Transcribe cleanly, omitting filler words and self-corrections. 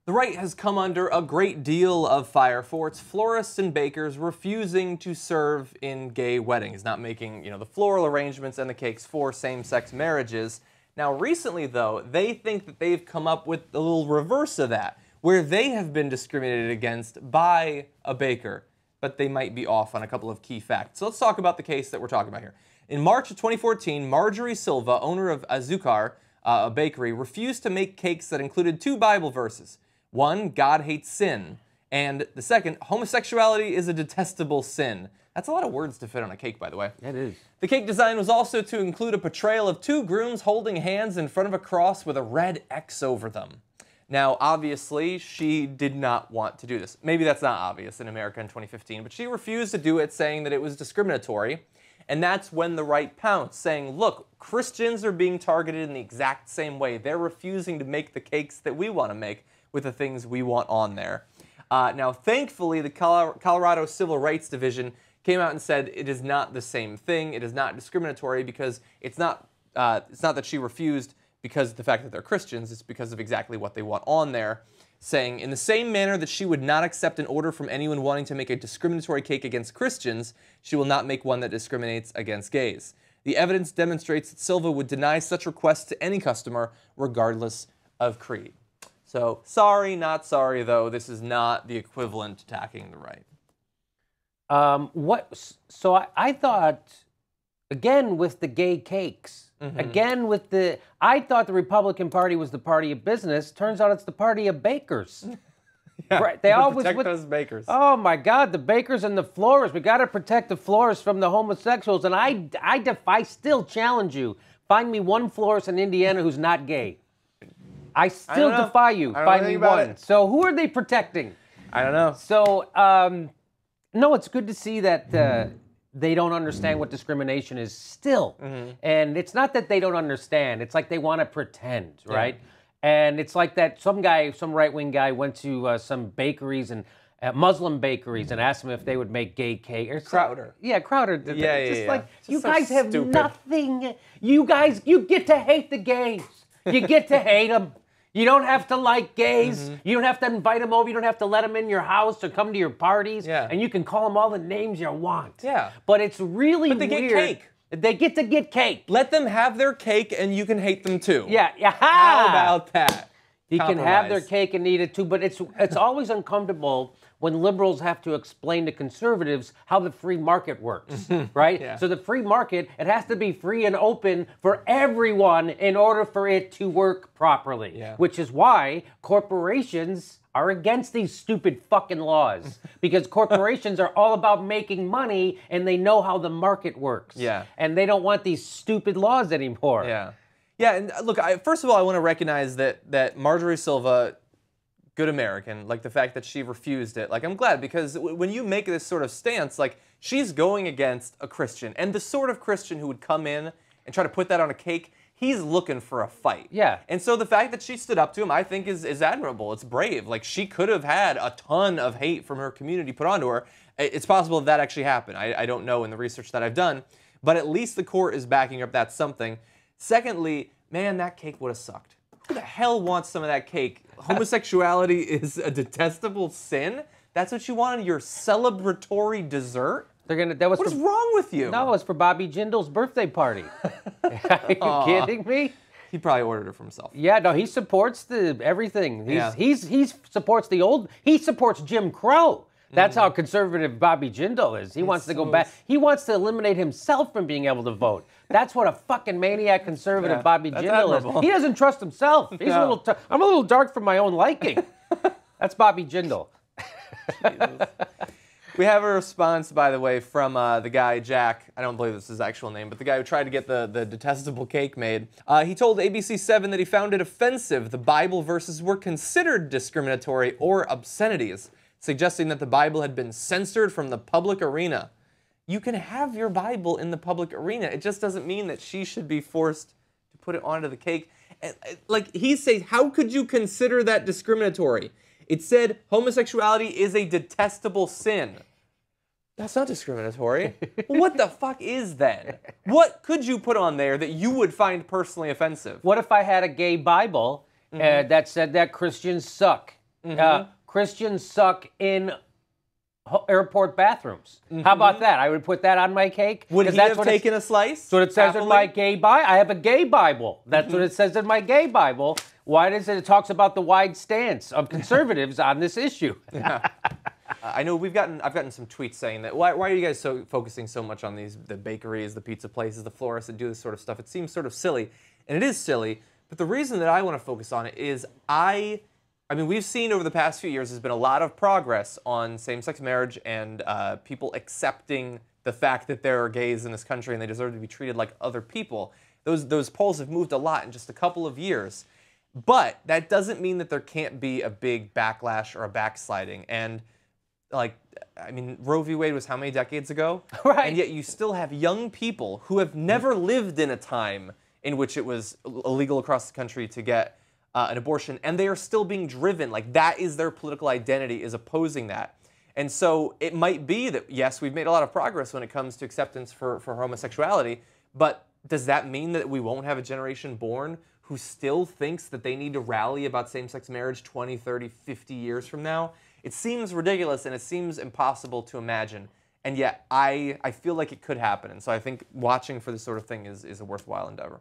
The right has come under a great deal of fire for its florists and bakers refusing to serve in gay weddings, not making, the floral arrangements and the cakes for same-sex marriages. Now, recently, though, they think that they've come up with a little reverse of that, where they have been discriminated against by a baker, but they might be off on a couple of key facts. So let's talk about the case that we're talking about here. In March of 2014, Marjorie Silva, owner of Azucar Bakery, refused to make cakes that included 2 Bible verses. One, God hates sin, and the second, homosexuality is a detestable sin. That's a lot of words to fit on a cake, by the way. It is. The cake design was also to include a portrayal of 2 grooms holding hands in front of a cross with a red X over them. Now, obviously, she did not want to do this. Maybe that's not obvious in America in 2015, but she refused to do it, saying that it was discriminatory. And that's when the right pounced, saying, look, Christians are being targeted in the exact same way. They're refusing to make the cakes that we want to make with the things we want on there. Now, thankfully, the Colorado Civil Rights Division came out and said it is not the same thing. It is not discriminatory because it's not that she refused because of the fact that they're Christians. It's because of exactly what they want on there, saying, in the same manner that she would not accept an order from anyone wanting to make a discriminatory cake against Christians, she will not make one that discriminates against gays. The evidence demonstrates that Silva would deny such requests to any customer, regardless of creed. So, sorry, not sorry, though. This is not the equivalent to attacking the right. So I thought, again, with the gay cakes, again with I thought the Republican Party was the party of business. Turns out it's the party of bakers. Yeah, right. They always protect those bakers. Oh my God, the bakers and the florists. We got to protect the florists from the homosexuals. And I still challenge you. Find me one florist in Indiana who's not gay. I still defy you. Find me one. So who are they protecting? I don't know. So, no, it's good to see that they don't understand what discrimination is still. And it's not that they don't understand. It's like they want to pretend, right? And it's like that some right-wing guy went to some bakeries and Muslim bakeries and asked them if they would make gay cake. Or Crowder. Yeah, Crowder. Just you so guys have stupid. nothing. You get to hate the gays. You get to hate them. You don't have to like gays. You don't have to invite them over. You don't have to let them in your house or come to your parties. Yeah. And you can call them all the names you want. Yeah. But it's really weird. But they get cake. They get to get cake. Let them have their cake and you can hate them too. Yeah. How about that? You can have their cake and eat it too, but it's always uncomfortable when liberals have to explain to conservatives how the free market works, right? Yeah. So the free market, it has to be free and open for everyone in order for it to work properly, which is why corporations are against these stupid fucking laws because corporations are all about making money and they know how the market works. Yeah. And they don't want these stupid laws anymore. Yeah. Yeah, and look, first of all, I want to recognize that Marjorie Silva, good American, like the fact that she refused it. Like, I'm glad because when you make this sort of stance, like, she's going against a Christian. And the sort of Christian who would come in and try to put that on a cake, he's looking for a fight. Yeah. And so the fact that she stood up to him, I think, is admirable. It's brave. Like, she could have had a ton of hate from her community put onto her. It's possible that actually happened. I don't know in the research that I've done. But at least the court is backing up that's something. Secondly, man, that cake would have sucked. Who the hell wants some of that cake? Homosexuality is a detestable sin? That's what you want on your celebratory dessert? What is wrong with you? No, it's for Bobby Jindal's birthday party. Are you kidding me? He probably ordered it for himself. Yeah, no, he supports everything. He supports he supports Jim Crow. That's how conservative Bobby Jindal is. He wants to go back. He wants to eliminate himself from being able to vote. That's what a fucking maniac conservative Bobby Jindal is. He doesn't trust himself. He's I'm a little dark for my own liking. That's Bobby Jindal. We have a response, by the way, from the guy, Jack. I don't believe this is his actual name, but the guy who tried to get the detestable cake made. He told ABC7 that he found it offensive the Bible verses were considered discriminatory or obscenities, suggesting that the Bible had been censored from the public arena. You can have your Bible in the public arena. It just doesn't mean that she should be forced to put it onto the cake. And, like, he says, how could you consider that discriminatory? It said homosexuality is a detestable sin. That's not discriminatory. What the fuck is then? What could you put on there that you would find personally offensive? What if I had a gay Bible that said that Christians suck? Christians suck in airport bathrooms. How about that? I would put that on my cake. Would he have taken a slice? That's what it says in my gay Bible. I have a gay Bible. That's what it says in my gay Bible. Why does it? It talks about the wide stance of conservatives on this issue. Yeah. I know I've gotten some tweets saying that why are you guys focusing so much on the bakeries, the pizza places, the florists that do this sort of stuff? It seems sort of silly, and it is silly. But the reason that I want to focus on it is I mean, we've seen over the past few years there's been a lot of progress on same-sex marriage and people accepting the fact that there are gays in this country and they deserve to be treated like other people. Those polls have moved a lot in just a couple of years. But that doesn't mean that there can't be a big backlash or a backsliding. And like, I mean, Roe v. Wade was how many decades ago? Right. And yet you still have young people who have never lived in a time in which it was illegal across the country to get an abortion, and they are still being driven. Like, that is their political identity, is opposing that. And so it might be that, yes, we've made a lot of progress when it comes to acceptance for homosexuality, but does that mean that we won't have a generation born who still thinks that they need to rally about same-sex marriage 20, 30, 50 years from now? It seems ridiculous and it seems impossible to imagine, and yet I feel like it could happen. And so I think watching for this sort of thing is a worthwhile endeavor.